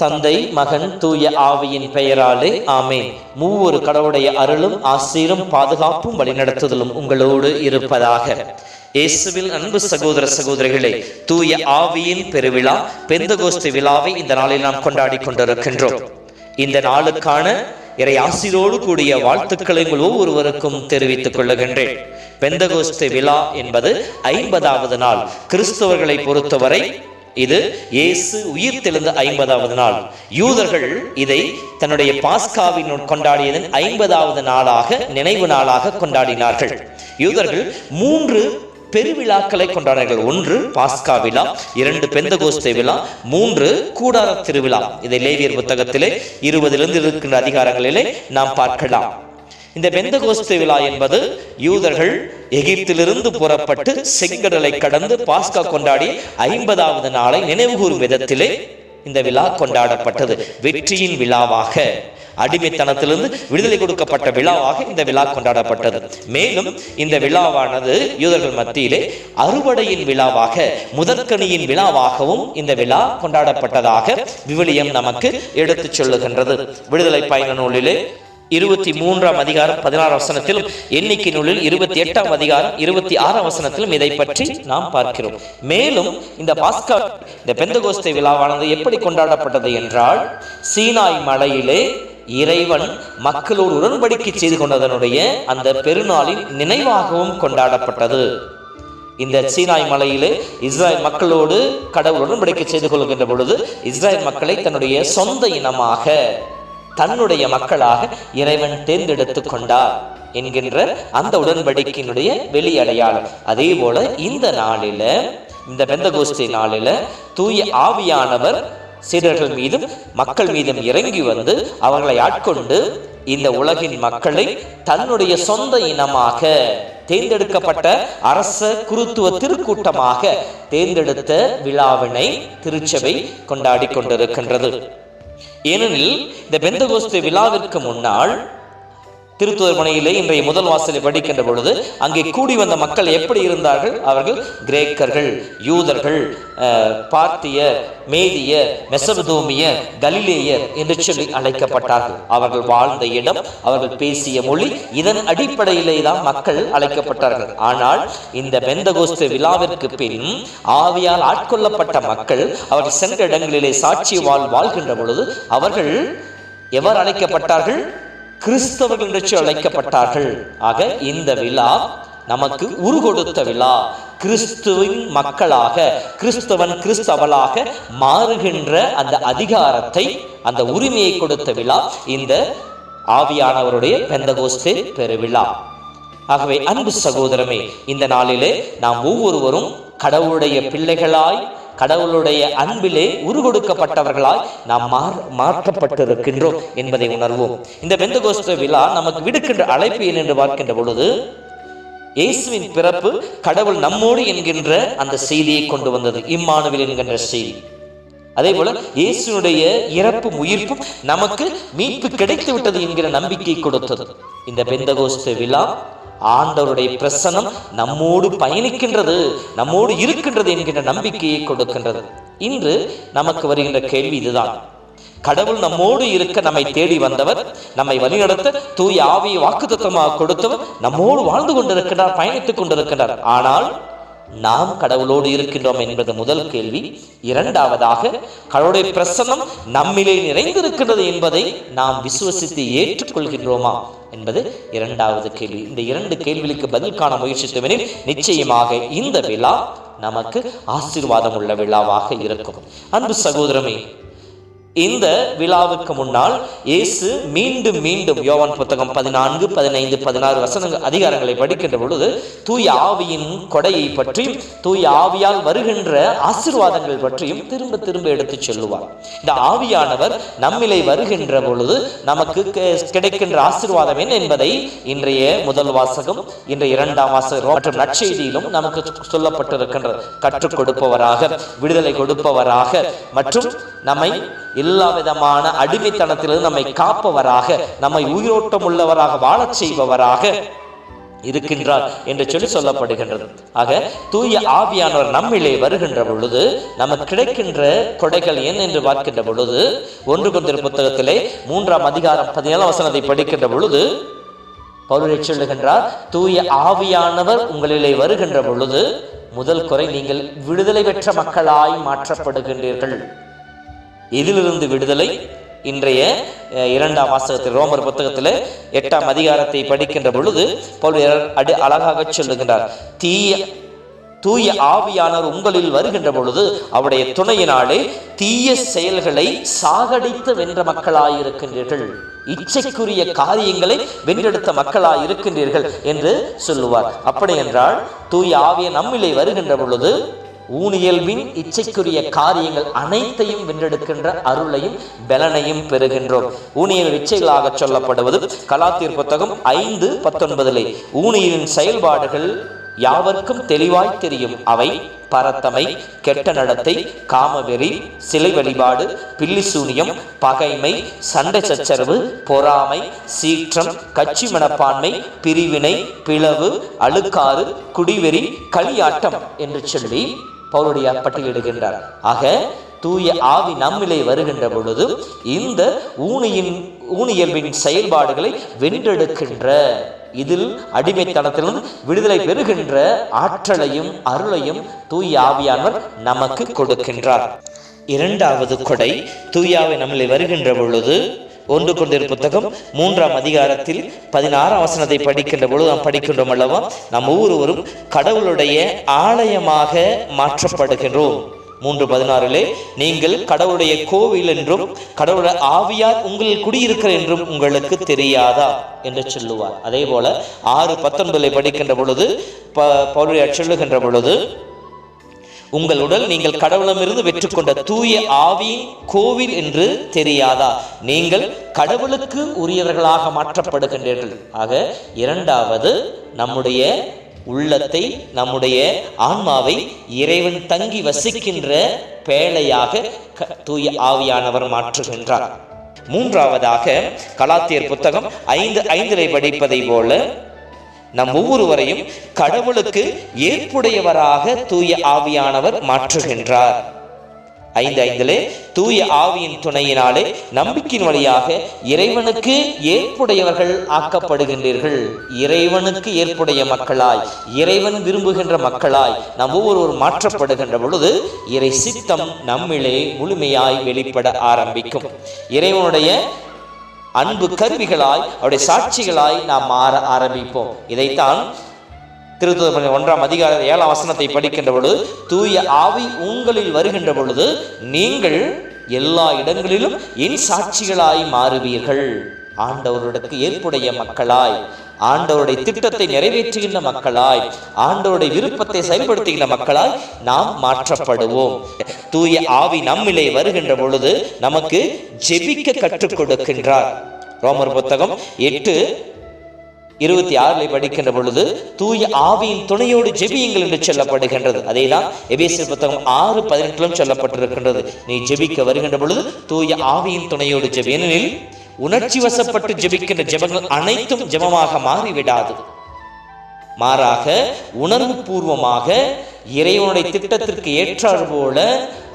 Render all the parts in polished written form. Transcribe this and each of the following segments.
தந்தை, மகன், தூய ஆவியின் பெயராலே ஆமேன். மூவொரு கடவுளுடைய அருளும் ஆசீரும் பாதுகாப்பும் வழிநடத்துதலும் உங்களோடு இருப்பதாக. இயேசுவில் அன்பு சகோதர சகோதரிகளே, தூய ஆவியின் பெருவிழா பெந்தகோஸ்து விழாவை இந்த நாளில் நாம் கொண்டாடி கொண்டிருக்கின்றோம். இந்த நாளுக்கான இறை ஆசீரோடு கூடிய வாழ்த்துக்களை ஒவ்வொருவருக்கும் தெரிவித்துக் கொள்ளுகின்றேன். பெந்தகோஸ்து விழா என்பது 50வது நாள். கிறிஸ்தவர்களை பொறுத்தவரை இது இயேசு உயிர் தெழுந்த 50வது நாள். யூதர்கள் இதை தன்னுடைய பாஸ்காவின் கொண்டாடியதன் 50வது நாளாக, நினைவு நாளாக கொண்டாடினார்கள். யூதர்கள் 3 பெருவிழாக்களை கொண்டாடினார்கள். 1 பாஸ்கா விழா, 2 பெந்தகோஸ்தே விழா, 3 கூடார திருவிழா. இதை லேவியர் புத்தகத்திலே 20 இருக்கின்ற அதிகாரங்களிலே நாம் பார்க்கலாம். இந்த பெந்தகோஸ்து விழா என்பது யூதர்கள் எகிப்திலிருந்து புறப்பட்டு செங்கடலை கடந்து பாஸ்கா கொண்டாடி 50வது நாளை நினைவுகூறும் விதத்திலே இந்த விழா கொண்டாடப்பட்டது. வெற்றியின் விழாவாக, அடிமைத்தனத்திலிருந்து விடுதலை கொடுக்கப்பட்ட விழாவாக இந்த விழா கொண்டாடப்பட்டது. மேலும் இந்த விழாவானது யூதர்கள் மத்தியிலே அறுவடையின் விழாவாக, முதற்கனியின் விழாவாகவும் இந்த விழா கொண்டாடப்பட்டதாக விவிலியம் நமக்கு எடுத்துச் சொல்லுகின்றது. விடுதலை பயண நூலிலே 23ஆம் அதிகாரம் 16 வசனத்திலும், எண்ணிக்கை நூலில் 28ஆம் அதிகாரம் 26ஆம் வசனத்திலும் இதை பற்றி நாம் பார்க்கிறோம். மேலும் இந்த பாஸ்கா, இந்த பெந்தகோஸ்தே விழாவானது எப்படி கொண்டாடப்பட்டது என்றால், சீனாய் மலையிலே இறைவன் மக்களோடு உடன்படிக்கை செய்து கொண்டதனுடைய அந்த பெருநாளின் நினைவாகவும் கொண்டாடப்பட்டது. இந்த சீனாய் மலையிலே இஸ்ராயல் மக்களோடு கடவுள் உடன்படிக்கை செய்து கொள்கின்ற பொழுது இஸ்ராயல் மக்களை தன்னுடைய சொந்த இனமாக, தன்னுடைய மக்களாக இறைவன் தேர்ந்தெடுத்துக் கொண்டார் என்கின்ற அந்த உடன்படிக்கையினுடைய வெளியடையாளம். அதே போல இந்த நாளில, இந்த பெந்தகோஸ்தே நாளில தூய ஆவியானவர் சீடர்கள் மீதும் மக்கள் மீதும் இறங்கி வந்து அவர்களை ஆட்கொண்டு இந்த உலகின் மக்களை தன்னுடைய சொந்த இனமாக, தேர்ந்தெடுக்கப்பட்ட அரச குருத்துவ திருக்கூட்டமாக தேர்ந்தெடுத்த விழாவினை திருச்சபை கொண்டாடி கொண்டிருக்கின்றது. ஏனெனில் இந்த பெந்தகோஸ்து விழாவிற்கு முன்னால் திருத்துதர் மனையிலே இன்றைய முதல் வாசலை படிக்கின்ற பொழுது அங்கே கூடி வந்த மக்கள் எப்படி இருந்தார்கள்? அவர்கள் கிரேக்கர்கள், யூதர்கள், பார்த்தியர், மேதியர், மெசபதோமியர், கலிலேயர் என்று சொல்லி அழைக்கப்பட்டார்கள். அவர்கள் வாழ்ந்த இடம், அவர்கள் பேசிய மொழி, இதன் அடிப்படையிலே தான் மக்கள் அழைக்கப்பட்டார்கள். ஆனால் இந்த பெந்தகோஸ்து விழாவிற்கு பின் ஆவியால் ஆட்கொள்ளப்பட்ட மக்கள் அவர்கள் சென்ற இடங்களிலே சாட்சி வாழ்கின்ற பொழுது அவர்கள் எவர் அழைக்கப்பட்டார்கள்? கிறிஸ்தவர்கள் என்று அழைக்கப்பட்டார்கள். ஆக இந்த விழா நமக்கு உருகொடுத்த விழா. கிறிஸ்துவின் மக்களாக, கிறிஸ்தவன் கிறிஸ்தவளாக மாறுகின்ற அந்த அதிகாரத்தை, அந்த உரிமையை கொடுத்த விழா இந்த ஆவியானவருடைய பெந்தகோஸ்தே பெருவிழா. ஆகவே அன்பு சகோதரமே, இந்த நாளிலே நாம் ஒவ்வொருவரும் கடவுளுடைய பிள்ளைகளாய், கடவுளுடைய அன்பிலே உருகொடுக்கப்பட்டவர்களாய் நாம் மாற்றப்பட்டிருக்கின்றோம் என்பதை உணர்வோம். இந்த பெந்தகோஸ்து விழா நமக்கு விடுக்கின்ற அழைப்பு என்று பார்க்கின்ற பொழுது, இயேசுவின் பிறப்பு கடவுள் நம்மோடு என்கின்ற அந்த செய்தியை கொண்டு வந்தது, இம்மானுவேல் என்கின்ற செய்தி. அதே போல இயேசுனுடைய இறப்பும் உயிர்ப்பும் நமக்கு மீட்பு கிடைத்து விட்டது என்கிற நம்பிக்கை கொடுத்தது. இந்த பெந்தகோஸ்து விழா ஆண்டவருடைய பிரசன்னம் நம்மோடு பயணிக்கின்றது, நம்மோடு இருக்கின்றது என்கின்ற நம்பிக்கையை கொடுக்கின்றது. இன்று நமக்கு வருகின்ற கேள்வி இதுதான்: கடவுள் நம்மோடு இருக்க நம்மை தேடி வந்தவர், நம்மை வழிநடத்த தூய ஆவியை வாக்குத்தத்தமாக கொடுத்தவர் நம்மோடு வாழ்ந்து கொண்டிருக்கிறார், பயணித்துக் கொண்டிருக்கிறார். ஆனால் நாம் கடவுளோடு இருக்கின்றோம் என்பது முதல் கேள்வி. இரண்டாவதாக, கடவுளுடைய பிரசன்னம் நம்மிலே நிறைந்திருக்கின்றது என்பதை நாம் விசுவசித்து ஏற்றுக்கொள்கின்றோமா என்பது இரண்டாவது கேள்வி. இந்த 2 கேள்விகளுக்கு பதில் காண முயற்சித்தவனில் நிச்சயமாக இந்த விழா நமக்கு ஆசீர்வாதம் உள்ள விழாவாக இருக்கும். அன்பு சகோதரமே, இந்த விழாவுக்கு முன்னால் இயேசு மீண்டும் மீண்டும் யோவான் புத்தகம் 14, 15, 16 அதிகாரங்களை படிக்கின்ற பொழுது தூய ஆவியின் கொடையை பற்றியும் தூய ஆவியால் வருகின்ற ஆசீர்வாதங்கள் பற்றியும் திரும்ப திரும்ப எடுத்து சொல்லுவார். இந்த ஆவியானவர் நம்மிலே வருகின்ற பொழுது நமக்கு கிடைக்கின்ற ஆசீர்வாதம் என்ன என்பதை இன்றைய முதல் வாசகம், இன்றைய இரண்டாம் வாசகம் மற்றும் நற்செய்தியிலும் நமக்கு சொல்லப்பட்டிருக்கின்ற கற்றுக் கொடுப்பவராக, விடுதலை கொடுப்பவராக மற்றும் நம்மை எல்லா விதமான அடிமைத்தனத்திலிருந்து நம்மை காப்பவராக, நம்மை உயிரோட்டம் உள்ளவராக வாழச் செய்பவராக இருக்கின்றார் என்று சொல்லப்படுகின்றது. ஆக தூய ஆவியானவர் நம்மிலே வருகின்ற பொழுது நமக்கு கிடைக்கின்ற கொடைகள் என்ன என்று பார்க்கின்ற பொழுது 1 கொரிந்தியர் புத்தகத்திலே 3ஆம் அதிகாரம் 17 படிக்கின்ற பொழுது பவுல் சொல்லுகின்றார், தூய ஆவியானவர் உங்களிலே வருகின்ற பொழுது முதல் குறை, நீங்கள் விடுதலை பெற்ற மக்களாய் மாற்றப்படுகின்றீர்கள். இதிலிருந்து விடுதலை இன்றைய 2ஆம் வாசகத்தில் ரோமர் புத்தகத்தில் 8ஆம் அதிகாரத்தை படிக்கின்ற பொழுது பவுல் அழகாக சொல்லுகின்றார், தூய ஆவியானவர் உங்களில் வருகின்ற பொழுது அவருடைய துணையினாலே தீய செயல்களை சாகடித்து வென்ற மக்களாயிருக்கின்றீர்கள், இச்சைக்குரிய காரியங்களை வென்றெடுத்த மக்களாயிருக்கின்றீர்கள் என்று சொல்லுவார். அப்படி என்றால் தூய ஆவிய நம்மிலே வருகின்ற பொழுது ஊனியல்பின் இச்சைக்குரிய காரியங்கள் அனைத்தையும் வென்றெடுக்கின்ற அருளையும் பலனையும் பெறுகின்றோம். ஊனியல் இச்சைகளாக சொல்லப்படுவது கலாத்தியர் புத்தகம் 5:19 ஊனியலின் செயல்பாடுகள் யாவர்க்கும் தெளிவாய் தெரியும். அவை பரத்தமை, கெட்ட நடத்தை, காமவெறி, சிலை வழிபாடு, பில்லிசூனியம், பகைமை, சண்டை சச்சரவு, பொறாமை, சீற்றம், கட்சி மனப்பான்மை, பிரிவினை, பிளவு, அழுக்காறு, குடிவெறி, களியாட்டம் என்று சொல்லி பவுலுடைய பட்டியலிடுகின்றார். ஆக தூய ஆவி நம்மிலே வருகின்ற பொழுது இந்த ஊனியல்பின் செயல்பாடுகளை வென்றெடுக்கின்ற, இதில் அடிமைத்தனத்திலிருந்து விடுதலை பெறுகின்ற ஆற்றலையும் அருளையும் தூய ஆவியானவர் நமக்கு கொடுக்கின்றார். 2வது கொடை, தூய ஆவி நம்மிலே வருகின்ற பொழுது 1 கொரிந்தியர் புத்தகம் 3ஆம் அதிகாரத்தில் 16ஆம் வசனத்தை படிக்கின்ற பொழுது நாம் படிக்கின்றோம் அல்லவா, நாம் ஒவ்வொருவரும் கடவுளுடைய ஆலயமாக மாற்றப்படுகின்றோம். 3:16 நீங்கள் கடவுளுடைய கோவில் என்றும் கடவுளுடைய ஆவியார் உங்களில் குடியிருக்கிற என்றும் உங்களுக்கு தெரியாதா என்று சொல்லுவார். அதே போல 6:19 படிக்கின்ற பொழுது பவுல் சொல்லுகின்ற பொழுது, உங்கள் உடல் நீங்கள் கடவுளமிருந்து பெற்றுக்கொண்ட தூய ஆவியின் கோவில் என்று தெரியாதா, நீங்கள் கடவுளுக்கு உரியவர்களாக மாற்றப்படுகின்றீர்கள். ஆக 2வது நம்முடைய உள்ளத்தை, நம்முடைய ஆன்மாவை இறைவன் தங்கி வசிக்கின்ற பேழையாக தூய ஆவியானவர் மாற்றுகின்றார். 3வதாக கலாத்தியர் புத்தகம் 5:5 படிப்பதை போல நம் ஒவ்வொருவரையும் கடவுளுக்கு ஏற்புடையவராக தூய ஆவியானவர் மாற்றுகின்றார். 5:5 தூய ஆவியின் துணையினாலே நம்பிக்கையின் வழியாக இறைவனுக்கு ஏற்புடையவர்கள் ஆக்கப்படுகின்றீர்கள். இறைவனுக்கு ஏற்புடைய மக்களாய், இறைவன் விரும்புகின்ற மக்களாய் நாம் ஒவ்வொருவரும் மாற்றப்படுகின்ற பொழுது இறை சித்தம் நம்மிலே முழுமையாய் வெளிப்பட ஆரம்பிக்கும். இறைவனுடைய அன்பு கருவிகளாய், அவருடைய சாட்சிகளாய் நாம் மாற ஆரம்பிப்போம். இதைத்தான் திருத்துதர் 1ஆம் அதிகார 7ஆம் வசனத்தை படிக்கின்ற பொழுது, தூய ஆவி உங்களில் வருகின்ற பொழுது நீங்கள் எல்லா இடங்களிலும் என் சாட்சிகளாய் மாறுவீர்கள். ஆண்டவருக்கு ஏற்புடைய மக்களாய், ஆண்டவருடைய திட்டத்தை நிறைவேற்றுகின்ற மக்களாய், ஆண்டவருடைய விருப்பத்தை செயல்படுத்துகின்ற மக்களாய் நாம் மாற்றப்படுவோம். தூய ஆவி நம்மிலே வருகின்ற பொழுது நமக்கு ஜெபிக்க கற்றுக் கொடுக்கின்றார். ரோமர் புத்தகம் 8:26 படிக்கின்ற பொழுது தூய ஆவியின் துணையோடு ஜெபியுங்கள் என்று சொல்லப்படுகின்றது. அதேதான் எபேசியர் புத்தகம் 6:18 சொல்லப்பட்டிருக்கின்றது. நீ ஜெபிக்க வருகின்ற பொழுது தூய ஆவியின் துணையோடு ஜெபி. ஏனெனில் உணர்ச்சி வசப்பட்டு ஜெபிக்கின்ற ஜெபங்கள் அனைத்தும் ஜெபமாக மாறிவிடாது. மாறாக உணர்வு பூர்வமாக இறைவனுடைய திட்டத்திற்கு ஏற்றாறு போல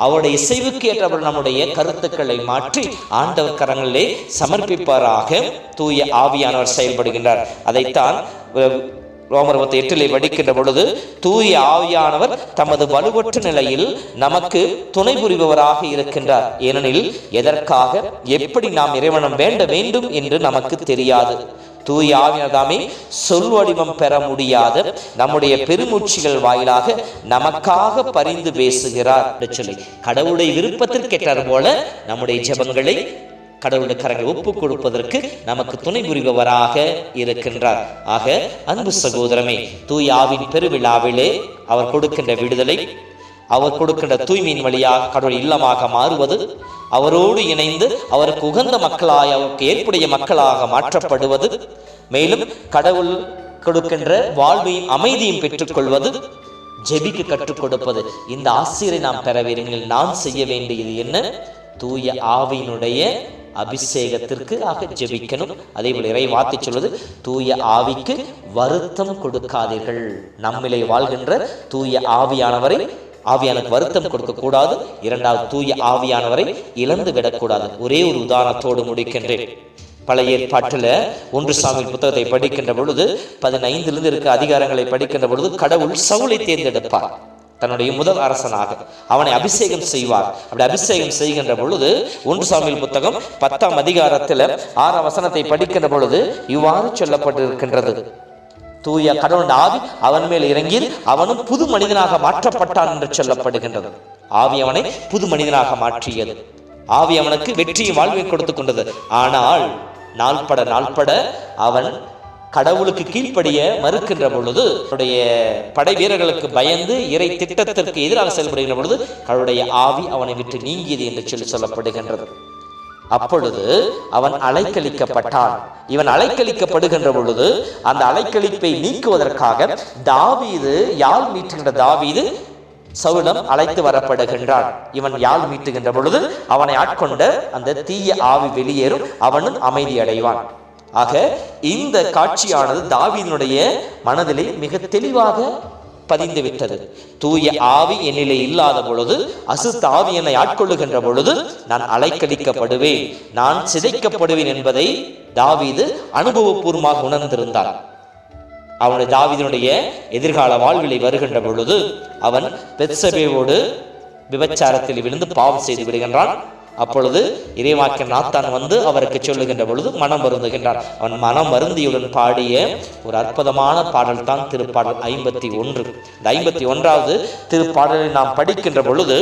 அவருடைய இசைவுக்கு ஏற்றபோல் நம்முடைய கருத்துக்களை மாற்றி ஆண்டவர் கரங்களிலே சமர்ப்பிப்பாராக தூய ஆவியானவர் செயல்படுகின்றார். அதைத்தான் ரோமர் 8 படிக்கின்ற பொழுது தூய ஆவியானவர் தமது வலுவற்ற நிலையில் நமக்கு துணை புரிபவராக இருக்கின்றார். ஏனெனில் எதற்காக எப்படி நாம் இறைவனம் வேண்ட வேண்டும் என்று நமக்கு தெரியாது. தூய ஆவியானதாமே சொல் வடிவம் பெற முடியாத நம்முடைய பெருமூச்சுகள் வாயிலாக நமக்காக பரிந்து பேசுகிறார் என்று சொல்லி கடவுளுடைய விருப்பத்திற்கேற்றார் போல நம்முடைய ஜெபங்களை கடவுளுடைய கரங்களை ஒப்புக் கொடுப்பதற்கு நமக்கு துணை புரிபவராக இருக்கின்றார். ஆக அன்பு சகோதரமே, தூய ஆவின் பெருவிழாவிலே அவர் கொடுக்கின்ற விடுதலை, அவர் கொடுக்கின்ற தூய்மையின் வழியாக கடவுள் இல்லமாக மாறுவது, அவரோடு இணைந்து அவருக்கு உகந்த மக்களாய் அவருக்கு ஏற்புடைய மக்களாக மாற்றப்படுவது, மேலும் கடவுள் கொடுக்கின்ற வாழ்வையும் அமைதியும் பெற்றுக்கொள்வது, ஜெபிக்கு கற்றுக் கொடுப்பது, இந்த ஆசிரியரை நாம் பெற வேண்டும். நான் செய்ய வேண்டியது என்ன? தூய ஆவியினுடைய அபிஷேகத்திற்கு ஆக ஜெபிக்கணும். அதே போல இறை வார்த்தை சொல்வது, தூய ஆவிக்கு வருத்தம் கொடுக்காதீர்கள். நம்மிலே வாழ்கின்ற தூய ஆவியானவருக்கு வருத்தம் கொடுக்க கூடாது. இரண்டாவது, தூய ஆவியானவரை இழந்து விடக்கூடாது. ஒரே ஒரு உதாரணத்தோடு முடிக்கின்றேன். பழைய ஏற்பாட்டில் 1 சாமுவேல் புத்தகத்தை படிக்கின்ற பொழுது 15 இருக்க அதிகாரங்களை படிக்கின்ற பொழுது கடவுள் சவுலை தேர்ந்தெடுப்பார் தன்னுடைய முதல் அரசனாக. அவனை அபிஷேகம் செய்வார். அப்படி அபிஷேகம் செய்கின்ற பொழுது 1 சாமுவேல் புத்தகம் 10ஆம் அதிகாரத்தில் 6ஆம் வசனத்தை படிக்கின்ற பொழுது இவ்வாறு சொல்லப்பட்டிருக்கின்றது, தூய கடவுள் ஆவி அவன் மேல் இறங்கி அவனும் புது மனிதனாக மாற்றப்பட்டான் என்று சொல்லப்படுகின்றது. ஆவி அவனை புது மனிதனாக மாற்றியது. ஆவி அவனுக்கு வெற்றியும் வாழ்வை கொடுத்து கொண்டது. ஆனால் நாள்பட அவன் கடவுளுக்கு கீழ்ப்படிய மறுக்கின்ற பொழுது, அவருடைய படை வீரர்களுக்கு பயந்து இறை திட்டத்திற்கு எதிராக செயல்படுகின்ற பொழுது கடவுளுடைய ஆவி அவனை விட்டு நீங்கியது என்று சொல்லப்படுகின்றது. அப்பொழுது அவன் அலைக்கழிக்கப்பட்டான். இவன் அலைக்கழிக்கப்படுகின்ற பொழுது அந்த அலைக்கழிப்பை நீக்குவதற்காக தாவீது யாழ் மீட்டுகின்ற தாவீது சவுலம் அழைத்து வரப்படுகின்றான். இவன் யாழ் மீட்டுகின்ற பொழுது அவனை ஆட்கொண்ட அந்த தீய ஆவி வெளியேறும், அவனும் அமைதி அடைவான். ஆக இந்த காட்சியானது தாவீதினுடைய மனதிலே மிக தெளிவாக பதிந்து விட்டது. தூய ஆவி என்னிலே இல்லாத பொழுது, அசுத்த ஆவி என்னை ஆட்கொள்ளுகின்ற பொழுது நான் அலைக்கழிக்கப்படுவேன், நான் சிதைக்கப்படுவேன் என்பதை தாவீது அனுபவபூர்வமாக உணர்ந்திருந்தார். அவனுடைய தாவீதினுடைய எதிர்கால வாழ்விலை வருகின்ற பொழுது அவன் பெத்சபேவோடு விபச்சாரத்தில் விழுந்து பாவம் செய்து விடுகின்றான். அப்பொழுது இறைவாக்கியன் நாத்தான் வந்து அவருக்கு சொல்லுகின்ற பொழுது மனம் வருந்துகின்றான். அவன் மனம் வருந்தியுடன் பாடிய ஒரு அற்புதமான பாடல் தான் திருப்பாடல் 51. இந்த 51வது திருப்பாடலை நாம் படிக்கின்ற பொழுது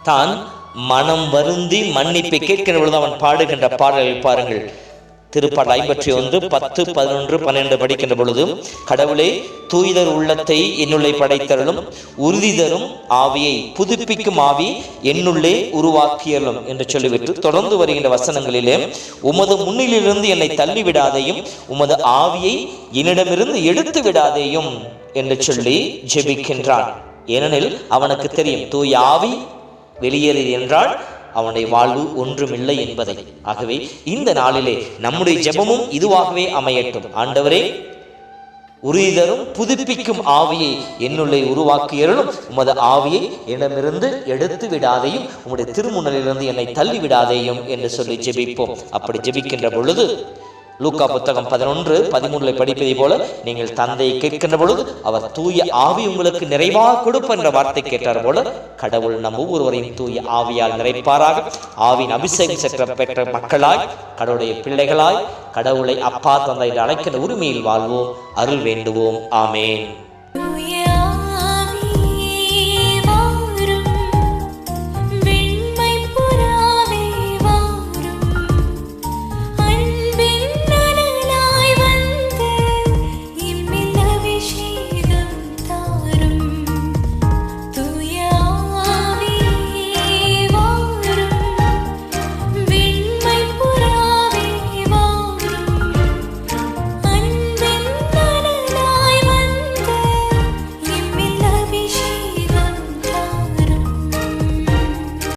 தான் மனம் வருந்தி மன்னிப்பை கேட்கின்ற பொழுது அவன் பாடுகின்ற பாடலை பாருங்கள். திருப்பாடல் 51 10 11 12 படிக்கின்ற பொழுது, கடவுளே தூய்தர் உள்ளத்தை என்னுள்ளே படைத்தருளும், உறுதி தரும் ஆவியை புதுப்பிக்கும் ஆவி என்னுள்ளே உருவாக்கியலும் என்று சொல்லிவிட்டு தொடர்ந்து வருகின்ற வசனங்களிலே, உமது முன்னிலிருந்து என்னை தள்ளிவிடாதையும் உமது ஆவியை என்னிடமிருந்து எடுத்து விடாதேயும் என்று சொல்லி ஜெபிக்கின்றான். ஏனெனில் அவனுக்கு தெரியும் தூய ஆவி வெளியேறியது என்றால் அவனுடைய வாழ்வு ஒன்றுமில்லை என்பதை. ஆகவே இந்த நாளிலே நம்முடைய ஜெபமும் இதுவாகவே அமையட்டும். ஆண்டவரே, உறுதிதரும் புதுப்பிக்கும் ஆவியை என்னுள்ளே உருவாக்கியருளும், உமது ஆவியை என்னிடமிருந்து எடுத்து விடாதையும் உம்முடைய திருமுன்னிலிருந்து என்னை தள்ளி விடாதேயும் என்று சொல்லி ஜெபிப்போம். அப்படி ஜெபிக்கின்ற பொழுது லூக்கா புத்தகம் 11:13 படிப்பதை போல நீங்கள் தந்தையை கேட்கின்ற பொழுது அவர் தூய ஆவி உங்களுக்கு நிறைவாக கொடுப்பார் என்ற வார்த்தை கேட்டார் போல கடவுள் நம் ஒவ்வொருவரையும் தூய ஆவியால் நிறைப்பாராக. ஆவின் அபிஷேகம் பெற்ற மக்களாய், கடவுளுடைய பிள்ளைகளாய், கடவுளை அப்பா தந்தை என்று அழைக்கின்ற உரிமையில் வாழ்வோம். அருள் வேண்டுவோம். ஆமேன்.